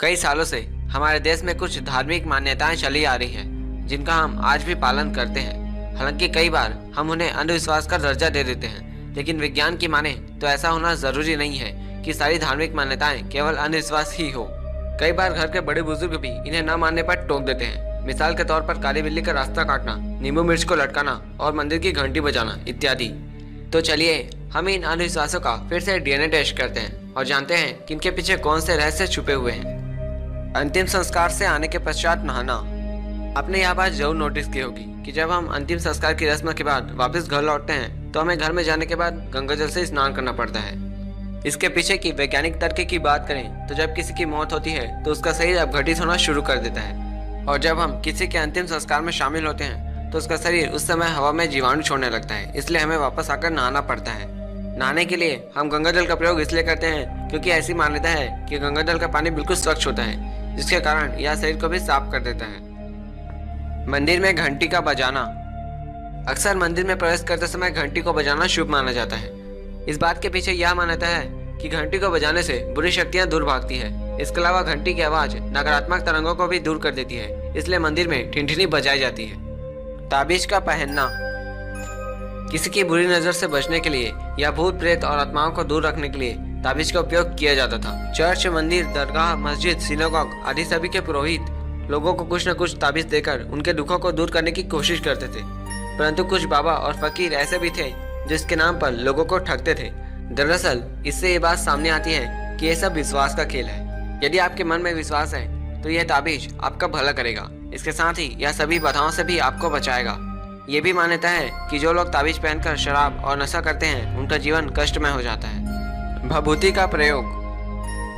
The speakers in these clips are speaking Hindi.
कई सालों से हमारे देश में कुछ धार्मिक मान्यताएं चली आ रही हैं, जिनका हम आज भी पालन करते हैं। हालांकि कई बार हम उन्हें अंधविश्वास का दर्जा दे देते हैं, लेकिन विज्ञान की माने तो ऐसा होना जरूरी नहीं है कि सारी धार्मिक मान्यताएं केवल अंधविश्वास ही हो। कई बार घर के बड़े बुजुर्ग भी इन्हें न मानने पर टोक देते हैं। मिसाल के तौर पर काली बिल्ली का रास्ता काटना, नींबू मिर्च को लटकाना और मंदिर की घंटी बजाना इत्यादि। तो चलिए हम इन अंधविश्वासों का फिर से डीएनए टेस्ट करते हैं और जानते हैं कि इनके पीछे कौन से रहस्य छुपे हुए हैं। अंतिम संस्कार से आने के पश्चात नहाना। आपने यह बात जरूर नोटिस की होगी कि जब हम अंतिम संस्कार की रस्म के बाद वापस घर लौटते हैं तो हमें घर में जाने के बाद गंगा जल से स्नान करना पड़ता है। इसके पीछे की वैज्ञानिक तर्क की बात करें तो जब किसी की मौत होती है तो उसका शरीर अपघटित होना शुरू कर देता है, और जब हम किसी के अंतिम संस्कार में शामिल होते हैं तो उसका शरीर उस समय हवा में जीवाणु छोड़ने लगता है। इसलिए हमें वापस आकर नहाना पड़ता है। नहाने के लिए हम गंगा जल का प्रयोग इसलिए करते हैं क्योंकि ऐसी मान्यता है कि गंगा जल का पानी बिल्कुल स्वच्छ होता है, जिसके कारण यह शरीर को भी साफ कर देता है। मंदिर में घंटी का बजाना। अक्सर मंदिर में प्रवेश करते समय घंटी को बजाना शुभ माना जाता है। इस बात के पीछे यह मान्यता है कि घंटी को बजाने से बुरी शक्तियां दूर भागती है। इसके अलावा घंटी की आवाज नकारात्मक तरंगों को भी दूर कर देती है, इसलिए मंदिर में ठिनठिनी बजाई जाती है। ताबीज का पहनना। किसी की बुरी नजर से बचने के लिए या भूत प्रेत और आत्माओं को दूर रखने के लिए ताबीज का उपयोग किया जाता था। चर्च, मंदिर, दरगाह, मस्जिद, सिनेगॉग आदि सभी के पुरोहित लोगों को कुछ न कुछ ताबीज देकर उनके दुखों को दूर करने की कोशिश करते थे। परंतु कुछ बाबा और फकीर ऐसे भी थे जिसके नाम पर लोगों को ठगते थे। दरअसल इससे ये बात सामने आती है कि यह सब विश्वास का खेल है। यदि आपके मन में विश्वास है तो यह ताबीज आपका भला करेगा। इसके साथ ही यह सभी बाधाओं से भी आपको बचाएगा। ये भी मान्यता है कि जो लोग ताबीज पहनकर शराब और नशा करते हैं उनका जीवन कष्टमय हो जाता है। भभूति का प्रयोग।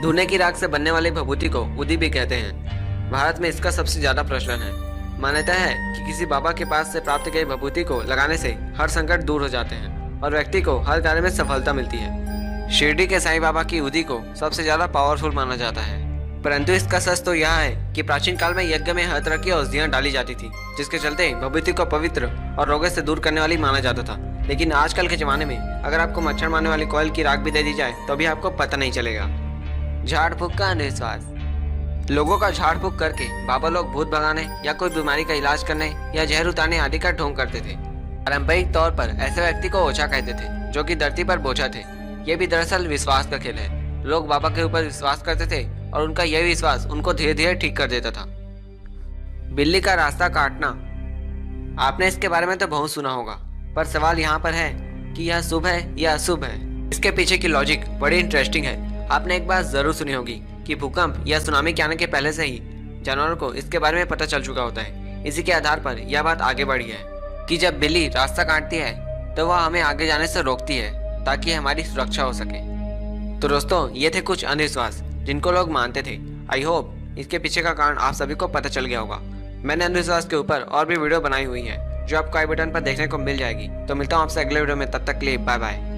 धुने की राख से बनने वाली भभूति को उदी भी कहते हैं। भारत में इसका सबसे ज्यादा प्रचलन है। मान्यता है कि किसी बाबा के पास से प्राप्त की भभूति को लगाने से हर संकट दूर हो जाते हैं और व्यक्ति को हर कार्य में सफलता मिलती है। शिरडी के साईं बाबा की उदी को सबसे ज्यादा पावरफुल माना जाता है। परंतु इसका सच तो यह है कि प्राचीन काल में यज्ञ में हर तरह की औषधियां डाली जाती थी, जिसके चलते भभूति को पवित्र और रोगों से दूर करने वाली माना जाता था। लेकिन आजकल के जमाने में अगर आपको मच्छर मारने वाली कोयल की राख भी दे दी जाए तो भी आपको पता नहीं चलेगा। झाड़ फूक का अंधविश्वास। लोगों का झाड़ फूक करके बाबा लोग भूत भगाने या कोई बीमारी का इलाज करने या जहर उतारने आदि का ढोंग करते थे। पारंपरिक तौर पर ऐसे व्यक्ति को ओछा कहते थे, जो कि धरती पर बोझा थे। ये भी दरअसल विश्वास का खेल है। लोग बाबा के ऊपर विश्वास करते थे और उनका यह विश्वास उनको धीरे धीरे ठीक कर देता था। बिल्ली का रास्ता काटना। आपने इसके बारे में तो बहुत सुना होगा, पर सवाल यहाँ पर है कि यह शुभ है या अशुभ है। इसके पीछे की लॉजिक बड़ी इंटरेस्टिंग है। आपने एक बात जरूर सुनी होगी कि भूकंप या सुनामी के आने के पहले से ही जानवरों को इसके बारे में पता चल चुका होता है। इसी के आधार पर यह बात आगे बढ़ी है कि जब बिल्ली रास्ता काटती है तो वह हमें आगे जाने से रोकती है ताकि हमारी सुरक्षा हो सके। तो दोस्तों, ये थे कुछ अंधविश्वास जिनको लोग मानते थे। आई होप इसके पीछे का कारण आप सभी को पता चल गया होगा। मैंने अंधविश्वास के ऊपर और भी वीडियो बनाई हुई है जो आपको आई बटन पर देखने को मिल जाएगी। तो मिलता हूँ आपसे अगले वीडियो में, तब तक के लिए बाय बाय।